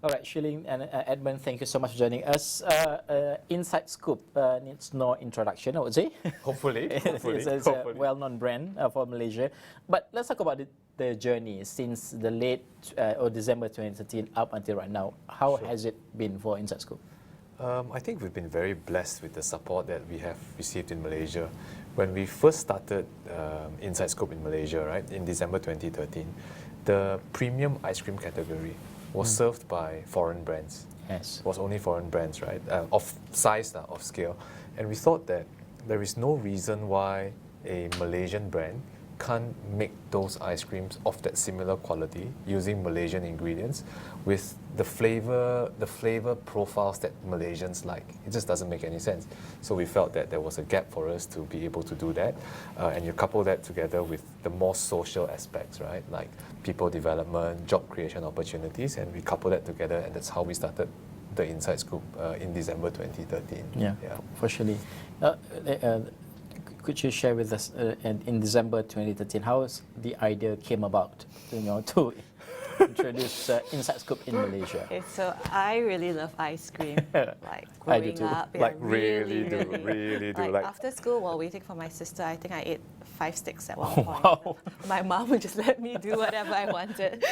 All right, Shilin and Edmund, thank you so much for joining us. Inside Scoop needs no introduction, I would say. Hopefully. It's a well-known brand for Malaysia. But let's talk about the journey since the late or December 2013 up until right now. How has it been for Inside Scoop? I think we've been very blessed with the support that we have received in Malaysia. When we first started Inside Scoop in Malaysia, right, in December 2013, the premium ice cream category was served by foreign brands. Yes. Was only foreign brands, right, of size, of scale. And we thought that there is no reason why a Malaysian brand can't make those ice creams of that similar quality using Malaysian ingredients with the flavor profiles that Malaysians like. It just doesn't make any sense. So we felt that there was a gap for us to be able to do that. And you couple that together with the more social aspects, right? Like people development, job creation opportunities, and we couple that together, and that's how we started the Inside Scoop in December 2013. Yeah. For Shirley. Could you share with us in December 2013 how the idea came about to introduce Inside Scoop in Malaysia? Okay, so I really love ice cream. Like I do growing too. up, Like yeah, really do. Like after school, while waiting for my sister, I think I ate 5 sticks at one point. Wow. My mom would just let me do whatever I wanted.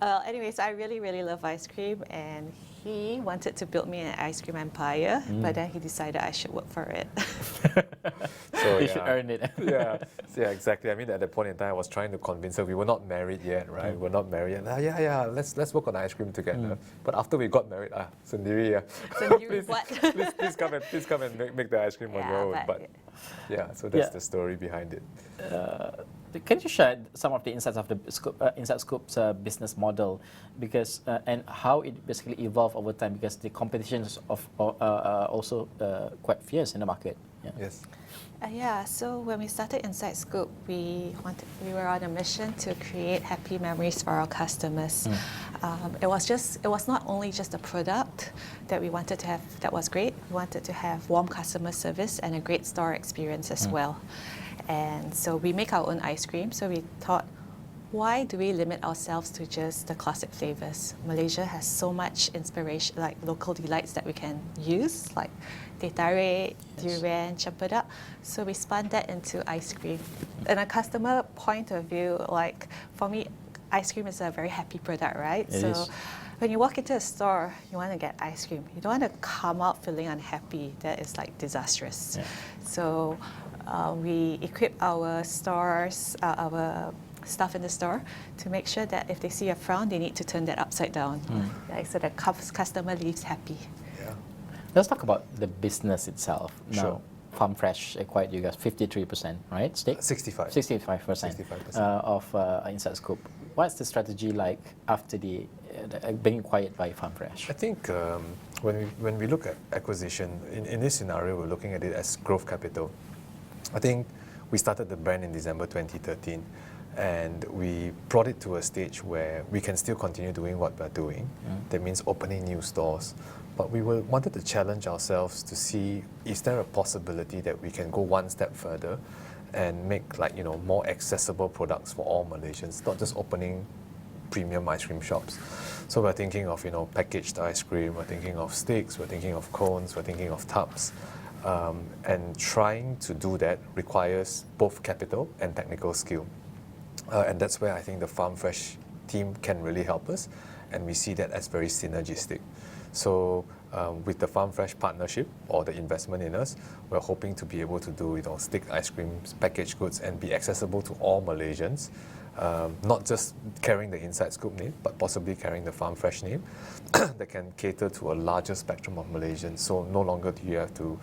Anyways, I really love ice cream, and he wanted to build me an ice cream empire, but then he decided I should work for it. So You should earn it. yeah, exactly. I mean, at that point in time, I was trying to convince her. We were not married yet, right? We're not married. And let's work on ice cream together. But after we got married, sendiri, Sendiri what? please come and make the ice cream on your own. But yeah, so that's the story behind it. Can you share some of the insights of the Inside Scoop's business model, because and how it basically evolved over time, because the competition is also quite fierce in the market. Yes. So when we started Inside Scoop, we were on a mission to create happy memories for our customers. It was not only just a product that we wanted to have that was great. We wanted to have warm customer service and a great store experience as well. And so we make our own ice cream. So we thought, why do we limit ourselves to just the classic flavors? Malaysia has so much inspiration, like local delights that we can use, like teh tarik, durian, cempedak. So we spun that into ice cream. In a customer point of view, like for me, ice cream is a very happy product, right? It is. When you walk into a store, you want to get ice cream. You don't want to come out feeling unhappy. That is like disastrous. So we equip our stores, our staff in the store, to make sure that if they see a frown, they need to turn that upside down, so the customer leaves happy. Yeah. Let's talk about the business itself. Now, Sure. Farm Fresh acquired you guys 53%, right? Stake? 65% of Inside Scoop. What's the strategy like after the being acquired by Farm Fresh? I think when we look at acquisition, in this scenario, we're looking at it as growth capital. I think we started the brand in December 2013, and we brought it to a stage where we can still continue doing what we're doing. That means opening new stores. But we wanted to challenge ourselves to see, is there a possibility that we can go one step further and make more accessible products for all Malaysians, not just opening premium ice cream shops. So we're thinking of packaged ice cream, we're thinking of sticks, we're thinking of cones, we're thinking of tubs. And trying to do that requires both capital and technical skill. And that's where I think the Farm Fresh team can really help us, and we see that as very synergistic. So with the Farm Fresh partnership or the investment in us, we're hoping to be able to do stick ice creams, packaged goods, and be accessible to all Malaysians. Not just carrying the Inside Scoop name, but possibly carrying the Farm Fresh name that can cater to a larger spectrum of Malaysians. So no longer do you have to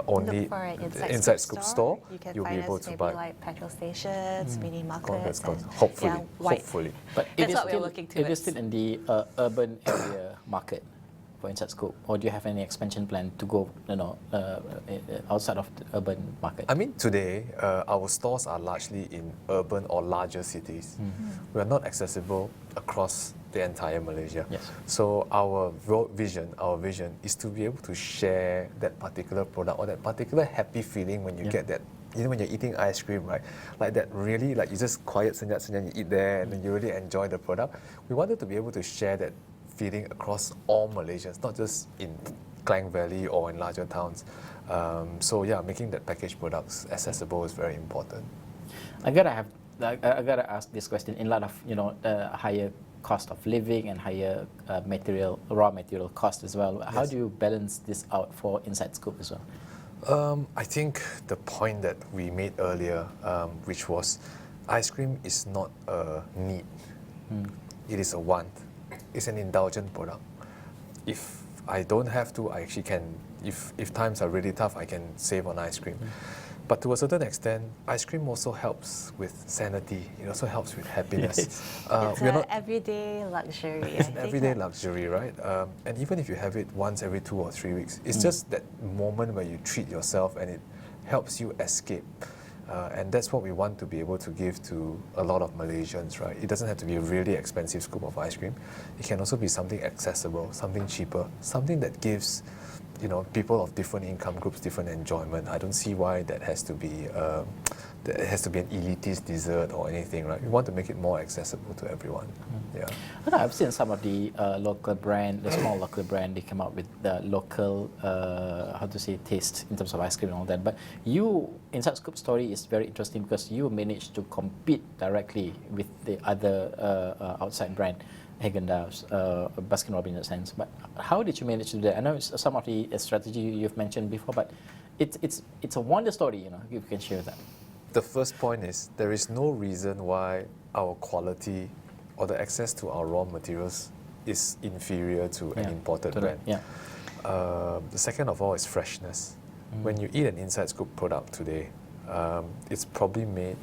only look for an Inside Scoop store. You can You'll find be able us to maybe buy like petrol stations, mini markets. hopefully. But That's what we're looking it is towards. still in the urban area market for Inside Scoop, or do you have any expansion plan to go outside of the urban market? I mean, today, our stores are largely in urban or larger cities. We are not accessible across the entire Malaysia. Yes. So our vision is to be able to share that particular product or that particular happy feeling when you get that. When you're eating ice cream, right? Like that really, you just quiet senyap, you eat there, and then you really enjoy the product. We wanted to be able to share that feeling across all Malaysians, not just in Klang Valley or in larger towns. So yeah, making that packaged products accessible is very important. I gotta ask this question in light of higher cost of living and higher raw material cost as well. How Yes. do you balance this out for Inside Scoop as well? I think the point that we made earlier, which was ice cream is not a need, it is a want. It's an indulgent product. If I don't have to, I actually can, if times are really tough, I can save on ice cream. But to a certain extent, ice cream also helps with sanity. It also helps with happiness. It's an everyday luxury. It's an everyday luxury, right? And even if you have it once every 2 or 3 weeks, it's just that moment where you treat yourself and it helps you escape. And that's what we want to be able to give to a lot of Malaysians, right? It doesn't have to be a really expensive scoop of ice cream. It can also be something accessible, something cheaper, something that gives people of different income groups different enjoyment. I don't see why that has to be an elitist dessert or anything, right? We want to make it more accessible to everyone. Yeah. I've seen some of the local brand, the small local brand, they come out with the local, taste in terms of ice cream and all that. But you, Inside Scoop story is very interesting because you managed to compete directly with the other outside brand. Haagen-Dazs, Baskin Robbins in a sense. But how did you manage to do that? I know some of the strategy you've mentioned before, but it's a wonder story, if you can share that. The first point is there is no reason why our quality or the access to our raw materials is inferior to an imported brand. The second of all is freshness. When you eat an Inside Scoop product today, it's probably made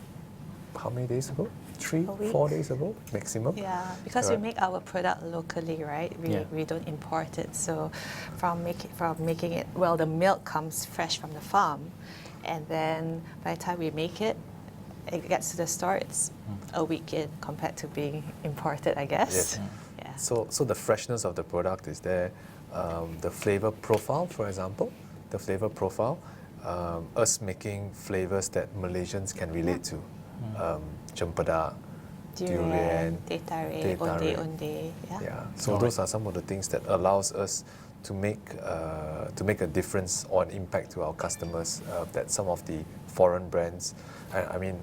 how many days ago? 3, 4 days ago maximum. Yeah, because we make our product locally, right? We don't import it. So from making it, well, the milk comes fresh from the farm, and then by the time we make it, it gets to the store. It's a week in compared to being imported, I guess. Yes. Yeah. So the freshness of the product is there. The flavor profile, for example, us making flavors that Malaysians can relate to. Cempedak, durian, teh teh tarik, tarik. onde. Yeah. So those are some of the things that allows us to make a difference or an impact to our customers that some of the foreign brands, I mean,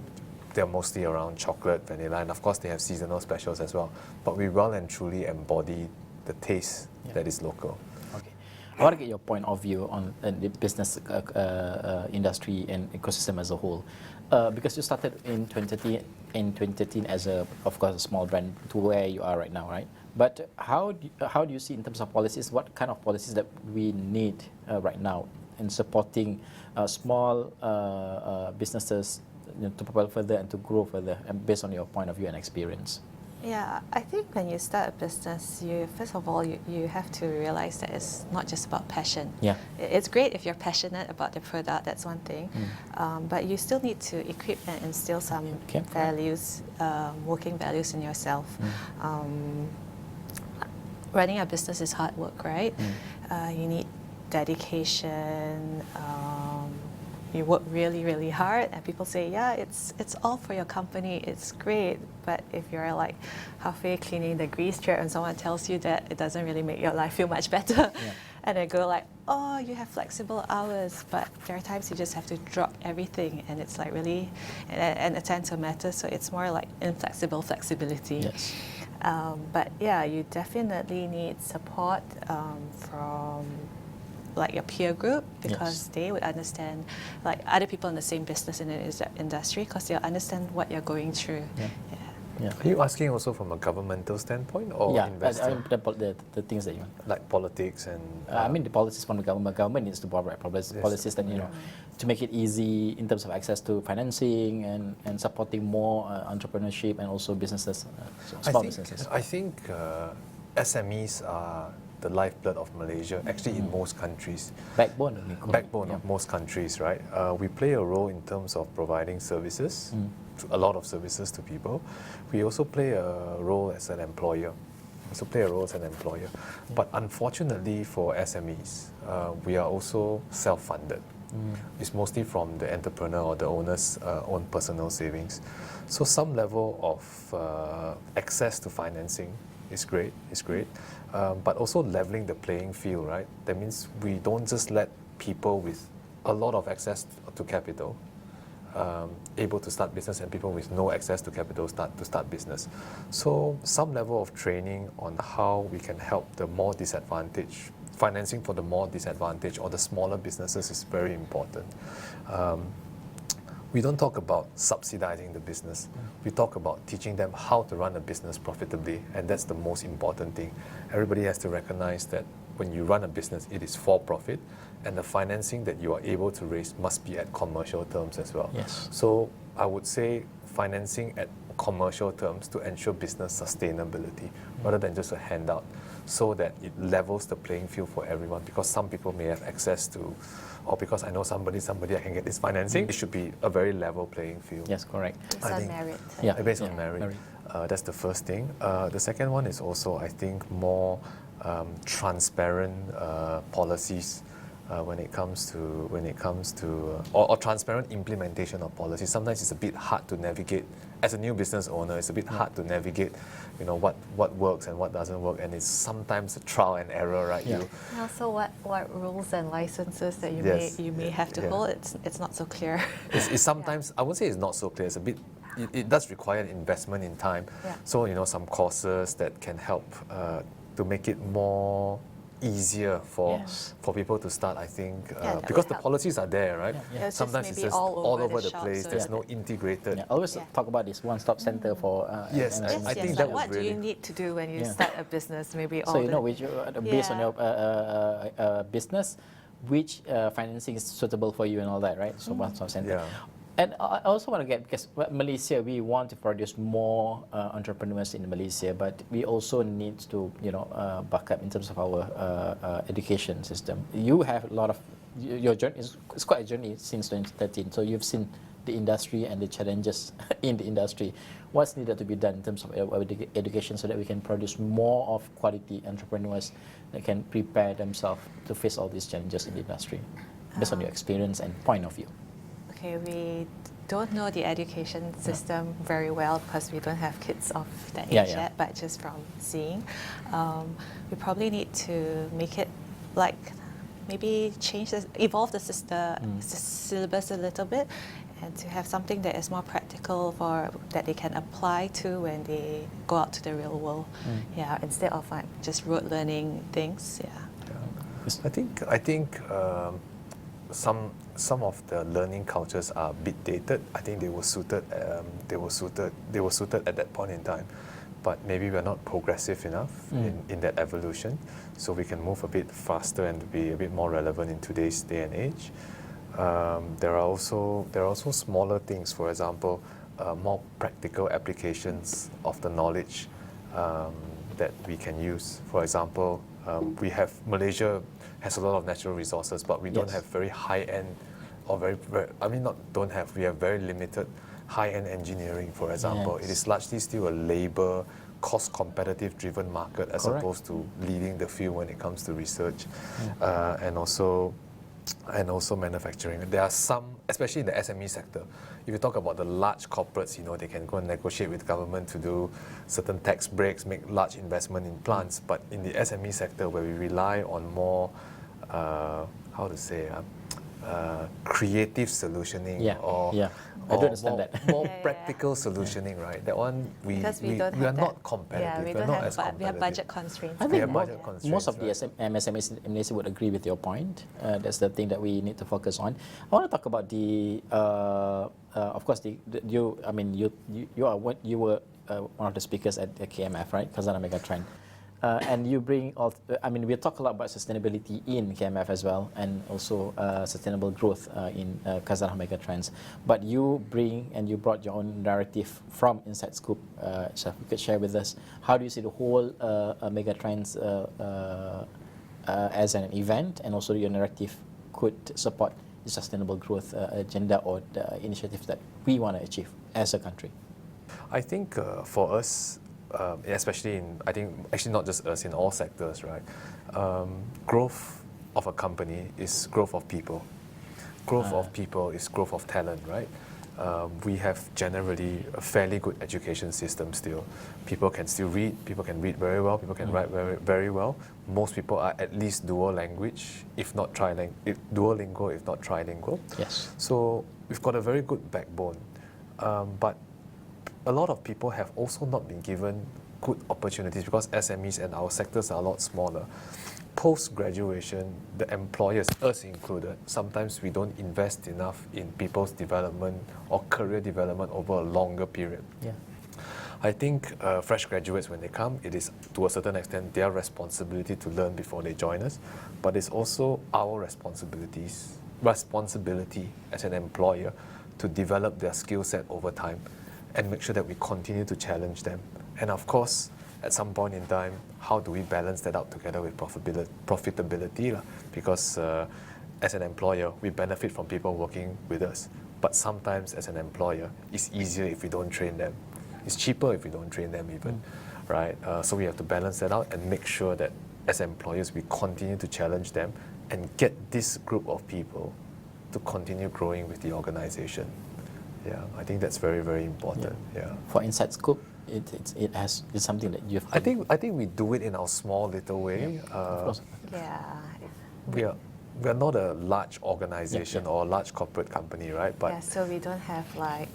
they're mostly around chocolate, vanilla, and of course they have seasonal specials as well. But we well and truly embody the taste that is local. Okay, I want to get your point of view on the business industry and ecosystem as a whole. Because you started in 2013 as of course, a small brand to where you are right now, right? But how do you see in terms of policies, what kind of policies that we need right now in supporting small businesses to propel further and to grow further, and based on your point of view and experience? Yeah, I think when you start a business, first of all, you have to realize that it's not just about passion. Yeah. It's great if you're passionate about the product, that's one thing. But you still need to equip and instill some values, working values in yourself. Running a business is hard work, right? You need dedication. You work really, really hard, and people say, yeah, it's all for your company, it's great. But if you're like halfway cleaning the grease trap and someone tells you that, it doesn't really make your life feel much better. And they go like, oh, you have flexible hours, but there are times you just have to drop everything, and it's like really, and attend to matters. So it's more like inflexible flexibility. Yes. But yeah, you definitely need support from like your peer group, because they would understand, like other people in the same business in the industry, because they'll understand what you're going through. Are you asking also from a governmental standpoint or investor? The things that you want. Like politics and... I mean the policies from the government. Government needs to provide policies that, to make it easy in terms of access to financing and supporting more entrepreneurship and also businesses, small businesses. I think SMEs are the lifeblood of Malaysia, actually in most countries. Backbone of most countries, right? We play a role in terms of providing services, a lot of services to people. We also play a role as an employer. But unfortunately for SMEs, we are also self-funded. It's mostly from the entrepreneur or the owner's own personal savings. So some level of access to financing is great. But also leveling the playing field, right? That means we don't just let people with a lot of access to capital able to start business and people with no access to capital start business. So some level of training on how we can help the more disadvantaged, financing for the more disadvantaged or the smaller businesses is very important. We don't talk about subsidizing the business. We talk about teaching them how to run a business profitably, and that's the most important thing. Everybody has to recognize that when you run a business, it is for profit, and the financing that you are able to raise must be at commercial terms as well. Yes. So I would say financing at commercial terms to ensure business sustainability rather than just a handout, so that it levels the playing field for everyone, because some people may have access to, or because I know somebody I can get this financing. It should be a very level playing field. Yes, correct. Based on merit. Yeah. Based on merit. Merit. That's the first thing. The second one is also, I think, more transparent policies when it comes to or transparent implementation of policies. Sometimes it's a bit hard to navigate as a new business owner. It's a bit hard to navigate, what works and what doesn't work, and it's sometimes a trial and error, right? Yeah. And also, what rules and licenses that you may have to hold. It's not so clear. It's sometimes, I wouldn't say it's not so clear. It's a bit. It does require investment in time. Yeah. So some courses that can help to make it more easier for people to start, I think, because the policies are there, right? Yeah. Sometimes it's just all over the shop, place. so There's no integrated. Yeah, always talk about this one-stop center for Yes, MSMEs. I think like that was what do you really- need to do when you start a business? Maybe all So the which based on your business, which financing is suitable for you and all that, right? So one-stop center. Yeah. And I also want to get, because Malaysia, we want to produce more entrepreneurs in Malaysia, but we also need to, back up in terms of our education system. You have a lot of, your journey it's quite a journey since 2013. So you've seen the industry and the challenges in the industry. What's needed to be done in terms of education so that we can produce more of quality entrepreneurs that can prepare themselves to face all these challenges in the industry, based on your experience and point of view? Okay, we don't know the education system very well because we don't have kids of that age yet, but just from seeing. We probably need to make it maybe evolve the syllabus a little bit, and to have something that is more practical that they can apply to when they go out to the real world. Yeah, instead of just rote learning things. I think some of the learning cultures are a bit dated. I think they were suited at that point in time, but maybe we're not progressive enough in that evolution, so we can move a bit faster and be a bit more relevant in today's day and age. There are also smaller things. For example, more practical applications of the knowledge that we can use. For example, Malaysia has a lot of natural resources, but we don't have very high-end, or we have very limited high-end engineering, for example. It is largely still a labor, cost-competitive driven market as opposed to leading the field when it comes to research and also manufacturing. There are some, especially in the SME sector, if you talk about the large corporates, they can go and negotiate with government to do certain tax breaks, make large investment in plants. But in the SME sector, where we rely on more, creative solutioning I do understand that. more practical solutioning, right? That one we are not competitive. We have budget constraints. I think constraints, most of the MSMEs in Malaysia would agree with your point. That's the thing that we need to focus on. I want to talk about of course, you were one of the speakers at the KMF, right? Khazanah Megatrend. And you bring, we talk a lot about sustainability in KMF as well, and also sustainable growth in Khazanah Megatrends. But you brought your own narrative from Inside Scoop. So if you could share with us, how do you see the whole Megatrends as an event, and also your narrative could support the sustainable growth agenda or the initiatives that we want to achieve as a country? I think for us, especially not just us, in all sectors, right? Growth of a company is growth of people. Growth of people is growth of talent, right? we have generally a fairly good education system still. People can still read, people can read very well, people can write very, very well. Most people are at least dual language, if not duolingual, if not trilingual. Yes. So we've got a very good backbone. But a lot of people have also not been given good opportunities because SMEs and our sectors are a lot smaller. Post-graduation, the employers, us included, sometimes we don't invest enough in people's development or career development over a longer period. Yeah. I think fresh graduates, when they come, it is to a certain extent their responsibility to learn before they join us, but it's also our responsibility as an employer to develop their skill set over time and make sure that we continue to challenge them. And of course, at some point in time, how do we balance that out together with profitability? Because as an employer, we benefit from people working with us. But sometimes as an employer, it's easier if we don't train them. It's cheaper if we don't train them even, right? So we have to balance that out and make sure that as employers, we continue to challenge them and get this group of people to continue growing with the organization. Yeah, I think that's very, very important. Yeah. For Inside Scoop, it's something that you've. I think we do it in our small little way. Of course. Yeah. We are not a large organization or a large corporate company, right? But Yeah, so we don't have like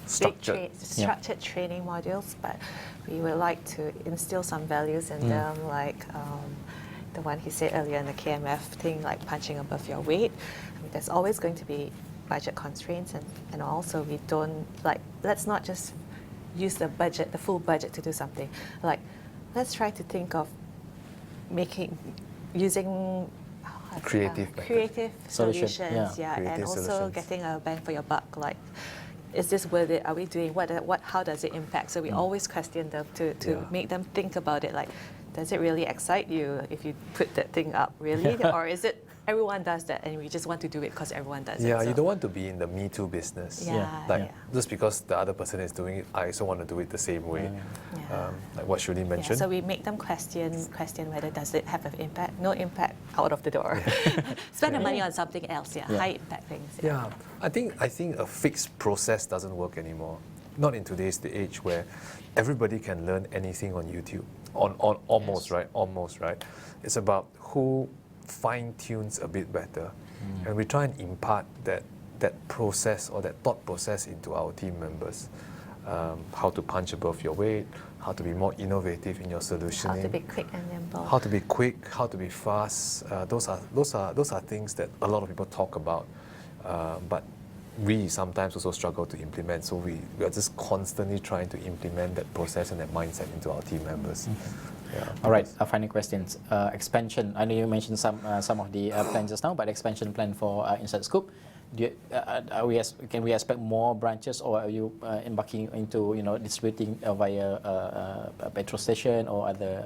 Structured. structured training modules, but we would like to instill some values in them, like the one he said earlier in the KMF thing, like punching above your weight. I mean, there's always going to be budget constraints, and also we don't, like, let's not just use the full budget to do something. Like, let's try to think of using Creative solutions, Yeah. and Creative also solutions. getting a bang for your buck. Like, is this worth it? Are we doing how does it impact? So we always question them to make them think about it. Like, does it really excite you if you put that thing up, really? Or is it everyone does that and we just want to do it because everyone does it? Yeah, So- you don't want to be in the Me Too business. Yeah, Just because the other person is doing it, I also want to do it the same way. Yeah. Like what Shirley mentioned. So we make them question whether does it have an impact. No impact, out of the door. Spend the money on something else. High impact things. Yeah, I think a fixed process doesn't work anymore. Not in today's age where everybody can learn anything on YouTube. Almost, right? Almost, right? It's about who fine-tunes a bit better. And we try and impart that process or that thought process into our team members. How to punch above your weight, how to be more innovative in your solutioning. How to be quick and nimble. How to be quick, how to be fast. Those are things that a lot of people talk about, but we sometimes also struggle to implement. So we are just constantly trying to implement that process and that mindset into our team members. Yeah. All right, final questions. Expansion. I know you mentioned some of the plans just now, but expansion plan for Inside Scoop. Can we expect more branches, or are you embarking into distributing via a petrol station or other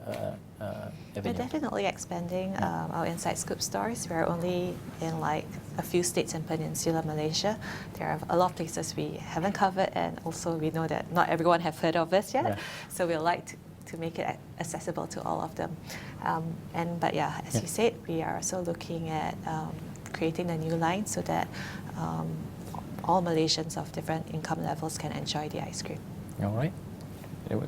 We're avenue? definitely expanding our Inside Scoop stores. We're only in like a few states in Peninsular Malaysia. There are a lot of places we haven't covered, and also we know that not everyone have heard of us yet. Yeah. So we'd like to make it accessible to all of them. But as you said, we are also looking at creating a new line so that all Malaysians of different income levels can enjoy the ice cream. All right. All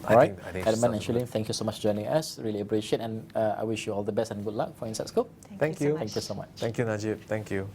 I right, think Edmund and so. Shirley, thank you so much for joining us. Really appreciate, and I wish you all the best and good luck for Inside Scoop. Thank you. So much. Thank you so much. Thank you, Najib. Thank you.